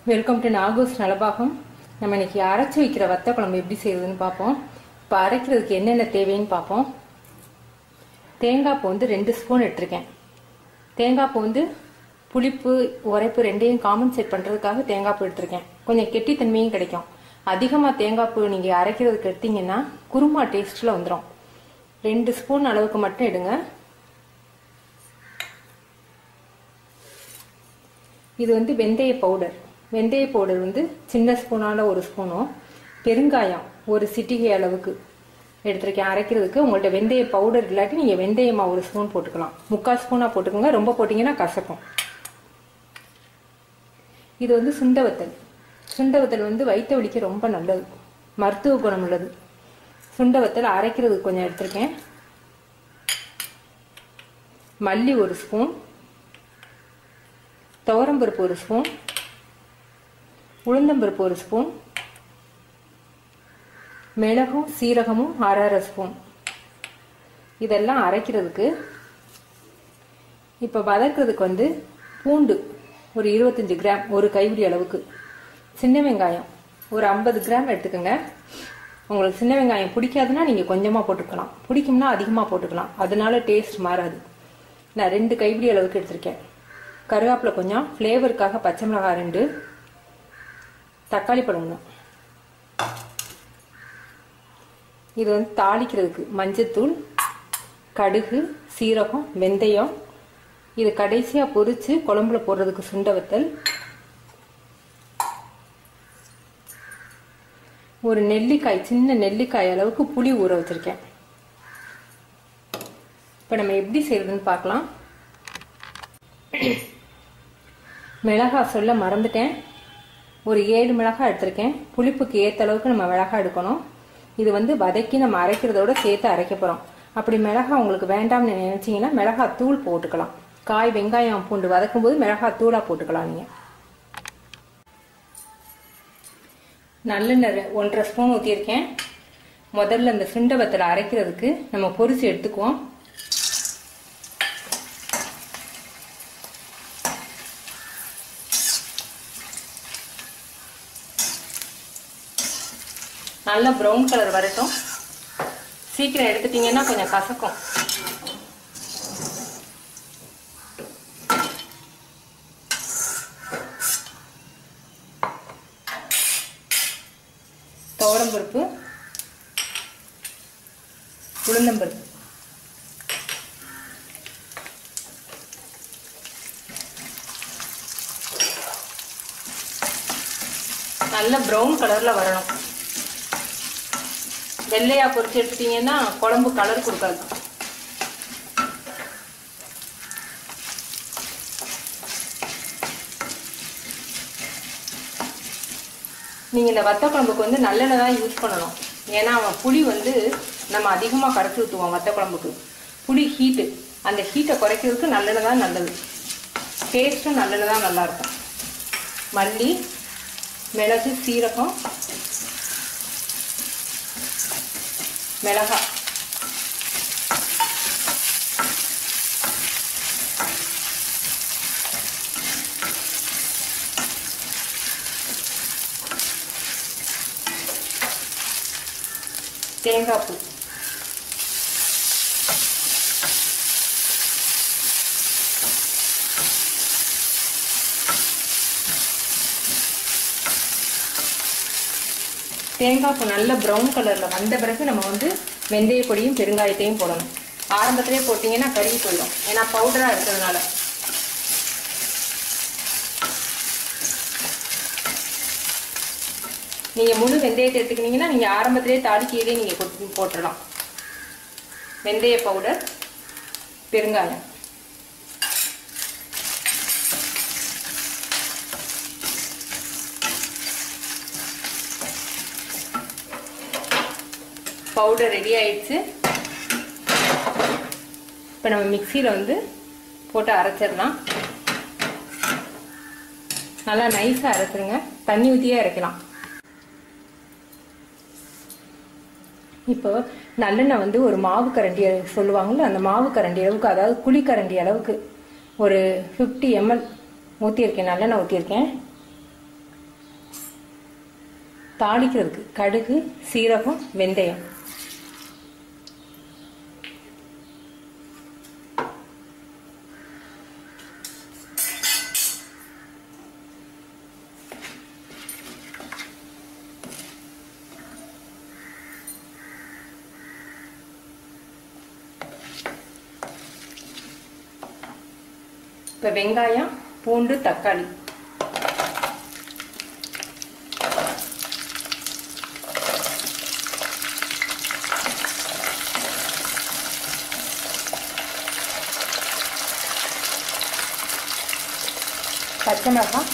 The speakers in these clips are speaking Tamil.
Welcome to நாகூஸ் Nalabagam. நம்ம இன்னைக்கு அரைச்சி வைக்கிற வத்த குழம்பு எப்படி செய்யறதுன்னு பார்ப்போம். இப்போ அரைக்கிறதுக்கு என்னென்ன தேவைன்னு பார்ப்போம். தேங்காய் பூ வந்து 2 ஸ்பூன் எடுத்திருக்கேன். தேங்காய் பூ வந்து புளிப்பு உரைப்பு ரெண்டையும் காம்பன்சேட் பண்ணுறதுக்காக தேங்காய் பூ எடுத்திருக்கேன். கொஞ்சம் கெட்டித்தன்மையும் கிடைக்கும். அதிகமாக தேங்காய் பூ நீங்கள் அரைக்கிறதுக்கு எடுத்தீங்கன்னா குருமா டேஸ்ட்டில் வந்துடும். 2 ஸ்பூன் அளவுக்கு மட்டும் எடுங்க. இது வந்து வெந்தய பவுடர். வெந்தய பவுடர் வந்து சின்ன ஸ்பூனால 1 ஸ்பூனும், பெருங்காயம் 1 சிட்டிகை அளவுக்கு எடுத்திருக்கேன் அரைக்கிறதுக்கு. உங்கள்கிட்ட வெந்தய பவுடர் இல்லாட்டி நீங்கள் வெந்தயமா 1 ஸ்பூன் போட்டுக்கலாம். 3/4 ஸ்பூனாக போட்டுக்கோங்க. ரொம்ப போட்டிங்கன்னா கசக்கும். இது வந்து சுண்டவத்தல். சுண்டவத்தல் வந்து வயிற்று வலிக்கு ரொம்ப நல்லது, மருத்துவ குணம் உள்ளது. சுண்டவத்தல் அரைக்கிறதுக்கு கொஞ்சம் எடுத்திருக்கேன். மல்லி 1 ஸ்பூன், துவரம்பருப்பு 1 ஸ்பூன், உளுந்தம்பருப்பு 1 ஸ்பூன், மிளகும் சீரகமும் 1/2 ஸ்பூன். இதெல்லாம் அரைக்கிறதுக்கு. இப்போ வதக்கிறதுக்கு வந்து பூண்டு ஒரு 25 கிராம், 1 கைப்பிடி அளவுக்கு. சின்ன வெங்காயம் ஒரு 50 கிராம் எடுத்துக்கோங்க. உங்களுக்கு சின்ன வெங்காயம் பிடிக்காதுன்னா நீங்கள் கொஞ்சமாக போட்டுக்கலாம், பிடிக்கும்னா அதிகமாக போட்டுக்கலாம், அதனால டேஸ்ட் மாறாது. நான் 2 கைப்பிடி அளவுக்கு எடுத்திருக்கேன். கருவேப்பிலை கொஞ்சம், ஃப்ளேவருக்காக பச்சை மிளகாய் 2, தக்காளி பழம் 1. இது வந்து தாளிக்கிறதுக்கு மஞ்சத்தூள், கடுகு, சீரகம், வெந்தயம். இது கடைசியாக பொரிச்சு குழம்புல போடுறதுக்கு சுண்டவத்தல். ஒரு நெல்லிக்காய், சின்ன நெல்லிக்காய் அளவுக்கு புளி ஊற வச்சிருக்கேன். இப்போ நம்ம எப்படி செய்யறதுன்னு பார்க்கலாம். மிளகாய் சொல்ல மறந்துட்டேன். ஒரு 7 மிளகாய் எடுத்திருக்கேன். புளிப்புக்கு ஏற்ற அளவுக்கு நம்ம மிளகாய் எடுக்கணும். இது வந்து வதக்கி நம்ம அரைக்கிறதோட சேர்த்து அரைக்க போகிறோம். அப்படி மிளகாய் உங்களுக்கு வேண்டாம்னு நினைச்சீங்கன்னா மிளகாய் தூள் போட்டுக்கலாம். காய், வெங்காயம், பூண்டு வதக்கும் போது மிளகாய் தூளாக போட்டுக்கலாம். நீங்கள் நல்லெண்ணெய் 1/2 ஸ்பூன் ஊற்றியிருக்கேன். முதல்ல இந்த சுண்டவத்தலை அரைக்கிறதுக்கு நம்ம பொரிச்சு எடுத்துக்குவோம். நல்லா ப்ரௌன் கலர் வரட்டும். சீக்கிரம் எடுத்துட்டீங்கன்னா கொஞ்சம் கசக்கும். துவரம்பருப்பு, உளுந்தம்பருப்பு, நல்ல ப்ரௌன் கலர்ல வரணும். வெள்ளையா பொரிச்சு எடுத்துட்டீங்கன்னா குழம்பு கலர் கொடுக்காது. நீங்க இந்த வத்த குழம்புக்கு வந்து நல்லெண்ணெய் தான் யூஸ் பண்ணணும். ஏன்னா புளி வந்து நம்ம அதிகமாக கரைச்சி ஊற்றுவோம் வத்த குழம்புக்கு. புளி ஹீட்டு, அந்த ஹீட்டை குறைக்கிறதுக்கு நல்லெண்ணெய் தான் நல்லது. டேஸ்ட்டும் நல்லெண்ணெய் தான் நல்லா இருக்கும். மல்லி, மிளகு, சீரகம், மிளகாய், தேங்காய் பூ, தேங்காய் பூ நல்ல ப்ரௌன் கலரில் வந்த பிறகு நம்ம வந்து வெந்தய பொடியும் பெருங்காயத்தையும் போடணும். ஆரம்பத்திலே போட்டிங்கன்னா கருகி போயிடும், ஏன்னா பவுடராக இருக்கிறதுனால. நீங்கள் முழு வெந்தயத்தை எடுத்துக்கிட்டீங்கன்னா நீங்கள் ஆரம்பத்திலே தாளிக்கையிலே நீங்கள் போட்டுடலாம். வெந்தய பவுடர், பெருங்காயம், பவுடர் ரெடி ஆயிடுச்சு. இப்போ நம்ம மிக்சியில் வந்து போட்டு அரைச்சிடலாம். நல்லா நைஸாக அரைச்சிருங்க. தண்ணி ஊற்றியே அரைக்கலாம். இப்போ நல்லெண்ணெய் வந்து ஒரு மாவு கரண்டி சொல்லுவாங்கல்ல, அந்த மாவு கரண்டி அளவுக்கு, அதாவது குழி கரண்டி அளவுக்கு ஒரு 50 ml ஊற்றியிருக்கேன். நல்லெண்ணெய் ஊற்றியிருக்கேன். தாளிக்கிறதுக்கு கடுகு, சீரகம், வெந்தயம். இப்போ வெங்காயம், பூண்டு, தக்காளி. பச்சை மிளகாய்,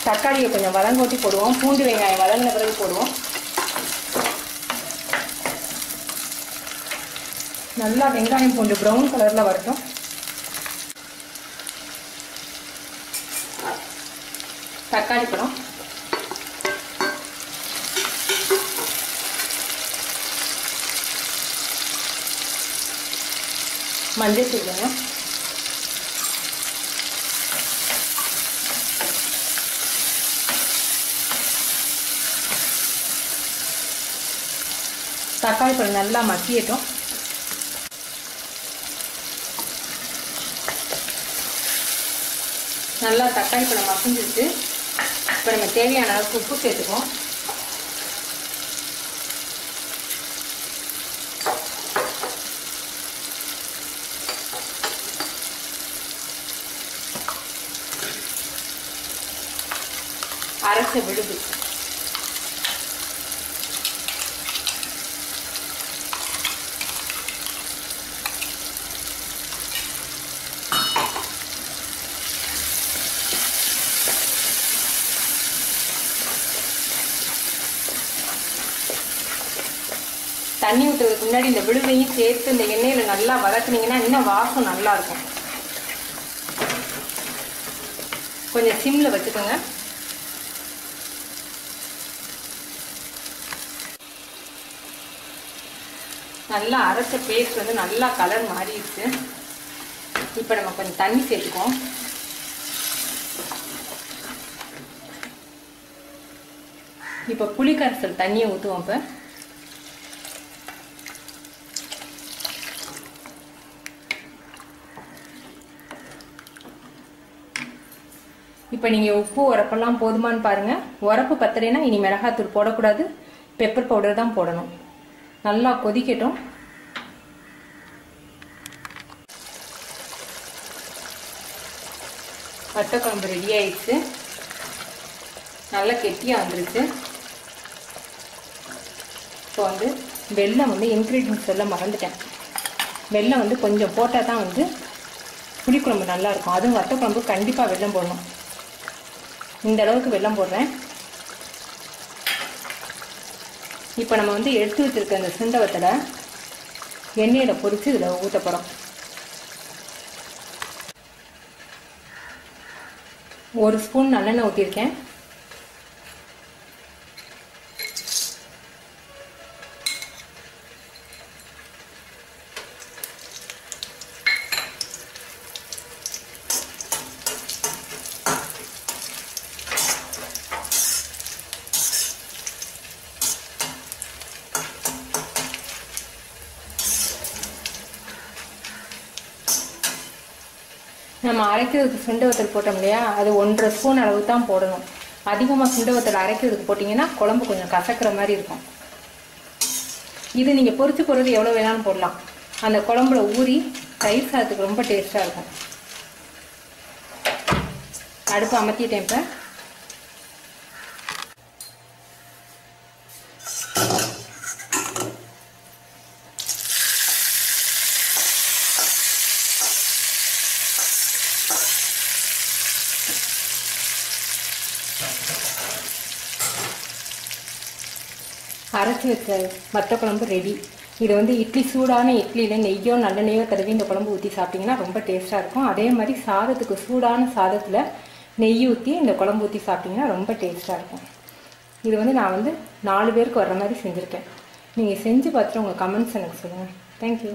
தக்காளியை கொஞ்சம் வதங்கோட்டி போடுவோம். பூண்டு வெங்காயம் வதங்கின பிறகு போடுவோம். நல்லா வெங்காயம் பூண்டு ப்ரௌன் கலரில் வரட்டும். தக்காளி பழம், மஞ்சள் தூள், தக்காளி பழம் நல்லா மசியட்டும். நல்லா தக்காளி பழம் மசிஞ்சிட்டு இப்போ நம்ம தேவையான அளவுக்கு உப்பு சேர்த்துக்குவோம். அரைச்ச விழுது, தண்ணி ஊற்றுறதுக்கு முன்னாடி இந்த விழுதையும் சேர்த்து இந்த எண்ணெயில் நல்லா வதக்குனீங்கன்னா இன்னும் வாசம் நல்லா இருக்கும். கொஞ்சம் சிம்மில் வச்சுக்கோங்க. நல்லா அரைச்ச பேஸ்ட் வந்து நல்லா கலர் மாறிடுச்சு. இப்போ நம்ம கொஞ்சம் தண்ணி சேர்த்துக்குவோம். இப்போ புளி கரைசல் தண்ணியை ஊற்றுவோம். இப்போ நீங்கள் உப்பு உரப்பெல்லாம் போதுமான்னு பாருங்கள். உரப்பு பத்தலைன்னா இனி மிளகாத்தூள் போடக்கூடாது, பெப்பர் பவுடர் தான் போடணும். நல்லா கொதிக்கட்டும். வத்த குழம்பு ரெடி ஆயிடுச்சு. நல்லா கெட்டியாக வந்துருச்சு. இப்போ வந்து வெல்லம் வந்து இன்க்ரீடியன்ஸ் சொல்ல மறந்துட்டேன். வெல்லம் வந்து கொஞ்சம் போட்டால் தான் வந்து புளிக்குழம்பு நல்லாயிருக்கும். அதுவும் வத்த குழம்பு கண்டிப்பாக வெல்லம் போடணும். இந்த அளவுக்கு வெல்லம் போடுறேன். இப்போ நம்ம வந்து எடுத்து வச்சிருக்க அந்த சுண்ட வத்தலை எண்ணெயில் பொரித்து இதில் ஊற்ற போகிறோம். ஒரு ஸ்பூன் நல்லெண்ணெய் ஊற்றிருக்கேன். நம்ம அரைக்கிறதுக்கு சுண்ட வத்தல் போட்டோம் இல்லையா, அது 1.5 ஸ்பூன் அளவு தான் போடணும். அதிகமாக சுண்ட வத்தல் அரைக்கிறதுக்கு போட்டிங்கன்னா குழம்பு கொஞ்சம் கசக்கிற மாதிரி இருக்கும். இது நீங்கள் பொரிச்சு போடுறது எவ்வளோ வேணாலும் போடலாம். அந்த குழம்புல ஊறி தயிர் சாதத்துக்கு ரொம்ப டேஸ்ட்டாக இருக்கும். அடுப்பு அமர்த்திட்டேன். இப்போ அரைச்சி வச்ச வத்த குழம்பு ரெடி. இது வந்து இட்லி, சூடான இட்லியில் நெய்யோ நல்லெண்ணெய்யோ தடவி இந்த குழம்பு ஊற்றி சாப்பிட்டிங்கன்னா ரொம்ப டேஸ்ட்டாக இருக்கும். அதே மாதிரி சாதத்துக்கு சூடான சாதத்தில் நெய் ஊற்றி இந்த குழம்பு ஊற்றி சாப்பிட்டிங்கன்னா ரொம்ப டேஸ்ட்டாக இருக்கும். இது வந்து நான் வந்து 4 பேருக்கு வர்ற மாதிரி செஞ்சுருக்கேன். நீங்கள் செஞ்சு பார்த்துட்டு உங்கள் கமெண்ட்ஸ் எனக்கு சொல்லுங்கள். தேங்க்யூ.